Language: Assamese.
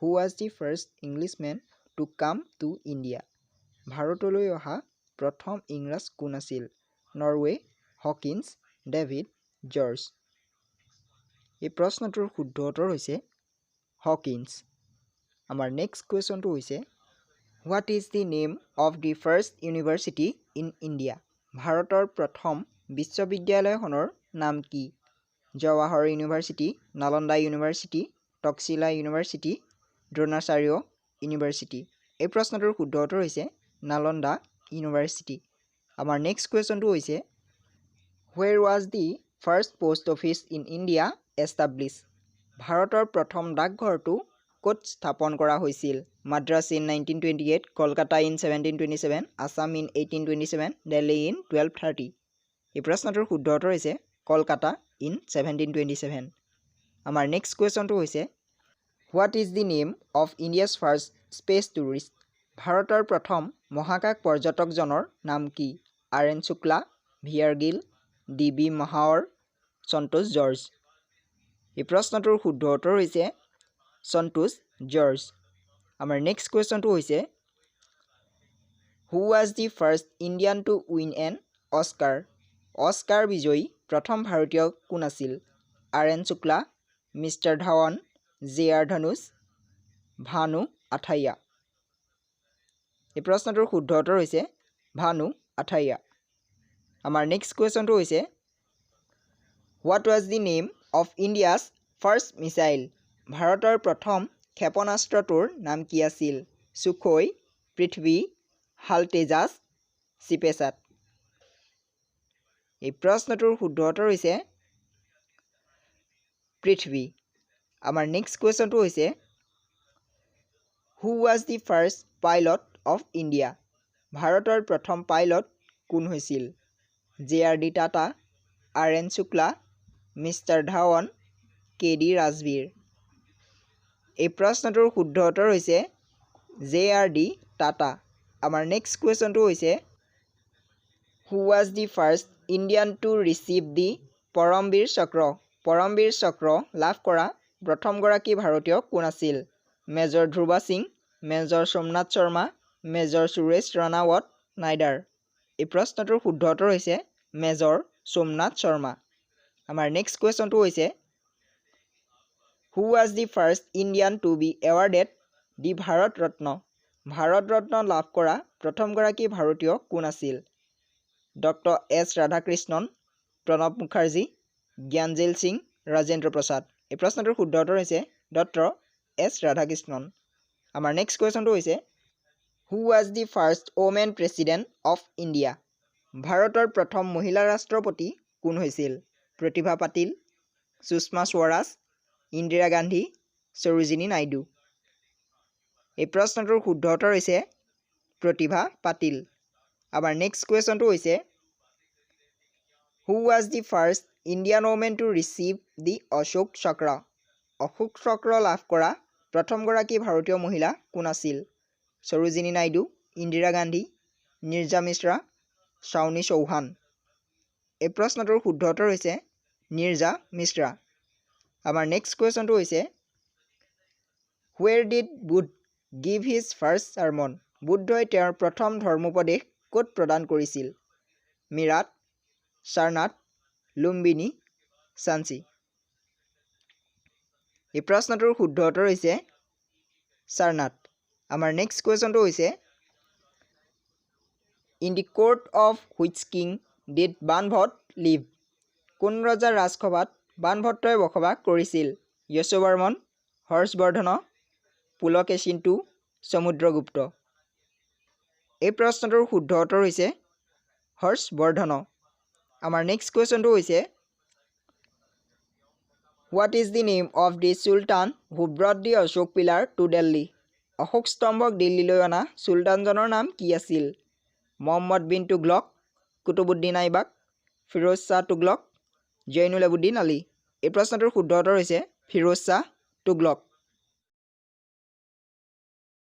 Who was the first Englishman to come to India? ভাৰতলৈ অহা প্ৰথম ইংৰাজ কোন আছিল? Norway, Hawkins, David, George. এই প্ৰশ্নটোৰ শুদ্ধ উত্তৰ হৈছে হকিন্স। আমাৰ নেক্সট কুৱেশ্যনটো হৈছে What is the name of the first university in India? ভাৰতৰ প্ৰথম বিশ্ববিদ্যালয়খনৰ নাম কি? Jawahar university, Nalanda university, Takshashila university, Dronacharya university. এই প্ৰশ্নটোৰ শুদ্ধ উত্তৰ হৈছে নালন্দা ইউনিভাৰ্চিটি। আমাৰ নেক্সট কুৱেশ্যনটো হৈছে Where was the first post office in India established? ভাৰতৰ প্ৰথম ডাকঘৰটো ক'ত স্থাপন কৰা হৈছিল? Madras in 1928, Kolkata in 1727, Assam in 1827, Delhi in 1230। এই প্ৰশ্নটোৰ শুদ্ধ উত্তৰ হৈছে কলকাতা ইন 1727। আমাৰ নেক্সট কুৱেশ্যনটো হৈছে What is the name of India's first space tourist? ভাৰতৰ প্ৰথম মহাকাশ পৰ্যটকজনৰ নাম কি? R.N. শুক্লা, V.R. গিল, D.B. মাহাৱৰ, সন্তোষ জৰ্জ। এই প্ৰশ্নটোৰ শুদ্ধ উত্তৰ হৈছে সন্তোষ জৰ্জ। আমাৰ নেক্সট কুৱেশ্যনটো হৈছে Who was the first Indian to win an Oscar? Oscar বিজয়ী প্ৰথম ভাৰতীয় কোন আছিল? R.N. শুক্লা, মিষ্টাৰ ধাৱন, J.R. ধনুষ, ভানু আথাইয়া। এই প্ৰশ্নটোৰ শুদ্ধ উত্তৰ হৈছে ভানু আথাইয়া। আমাৰ নেক্সট কুৱেশ্যনটো হৈছে What was the name of India's first missile? ভাৰতৰ প্ৰথম ক্ষেপণাস্ত্ৰটোৰ নাম কি আছিল? সুখোই, পৃথ্বী, হাল তেজাছ, চিপেচাট। এই প্ৰশ্নটোৰ শুদ্ধ উত্তৰ হৈছে পৃথ্বী। আমাৰ নেক্সট কুৱেশ্যনটো হৈছে Who was the first pilot of India? ভাৰতৰ প্ৰথম পাইলট কোন হৈছিল? J.R.D. টাটা, R.N. শুক্লা, মিষ্টাৰ ধাৱন, K.D. ৰাজবীৰ। এই প্ৰশ্নটোৰ শুদ্ধ উত্তৰ হৈছে J.R.D. টাটা। আমাৰ নেক্সট কুৱেশ্যনটো হৈছে Who was the first Indian to receive the Param Vir চক্ৰ? পৰমবীৰ চক্ৰ লাভ কৰা প্ৰথমগৰাকী ভাৰতীয় কোন আছিল? Major Dhruva Singh, major Somnath Sharma, major Suresh Ranawat, নাইডাৰ। এই প্ৰশ্নটোৰ শুদ্ধ উত্তৰ হৈছে মেজৰ সোমনাথ শৰ্মা। আমাৰ নেক্সট কুৱেশ্যনটো হৈছে Who was the first Indian to be awarded the Bharat Ratna? Bharat Ratna লাভ কৰা প্ৰথমগৰাকী ভাৰতীয় কোন আছিল? Doctor S Radhakrishnan, Pranab Mukherjee, জ্ঞানজীল Singh, Rajendra Prasad. এই প্ৰশ্নটোৰ শুদ্ধ উত্তৰ হৈছে ডক্টৰ এছ ৰাধাকৃষ্ণন। আমাৰ নেক্সট কুৱেশ্যনটো হৈছে Who was the first woman president of India? ভাৰতৰ প্ৰথম মহিলা ৰাষ্ট্ৰপতি কোন হৈছিল? প্ৰতিভা পাটিল, সুষমা স্বৰাজ, ইন্দিৰা গান্ধী, সৰোজিনী নাইডু। এই প্ৰশ্নটোৰ শুদ্ধ উত্তৰ হৈছে প্ৰতিভা পাটিল। আমাৰ নেক্সট কুৱেশ্যনটো হৈছে Who was the first Indian woman to receive the Ashok চক্ৰ? অশোক চক্ৰ লাভ কৰা প্ৰথমগৰাকী ভাৰতীয় মহিলা কোন আছিল? সৰোজিনী নাইডু, ইন্দিৰা গান্ধী, নিৰ্জা মিশ্ৰা, চাউনী চৌহান। এই প্ৰশ্নটোৰ শুদ্ধ উত্তৰ হৈছে নিৰ্জা মিশ্ৰা। আমাৰ নেক্সট কুৱেশ্যনটো হৈছে Where did Buddha give his first sermon? বুদ্ধই তেওঁৰ প্ৰথম ধৰ্মোপদেশ ক'ত প্ৰদান কৰিছিল? মিৰাট, সাৰনাথ, লুম্বিনী, সাঞ্চি। এই প্ৰশ্নটোৰ শুদ্ধ উত্তৰ হৈছে সাৰনাথ। আমাৰ নেক্সট কুৱেশ্যনটো হৈছে In the court of which king did Banabhatta live? কোন ৰজাৰ ৰাজসভাত বানভট্টই বসবাস কৰিছিল? যশোবৰ্মন, হৰ্ষবৰ্ধন, পুলকেশিন II, সমুদ্ৰগুপ্ত। এই প্ৰশ্নটোৰ শুদ্ধ উত্তৰ হৈছে হৰ্ষবৰ্ধন। আমাৰ নেক্সট কুৱেশ্যনটো হৈছে What is the name of the Sultan who brought the Ashok pillar to Delhi? Ashok স্তম্ভক দিল্লীলৈ অনা চুলতানজনৰ নাম কি আছিল? মহম্মদ বিন তুগলক, কুতুবুদ্দিন আইবাক, ফিৰোজ শ্বাহ তুগলক, জৈনুল আবেদিন আলী। এই প্ৰশ্নটোৰ শুদ্ধ উত্তৰ হৈছে ফিৰোজ শ্বাহ তুগলক।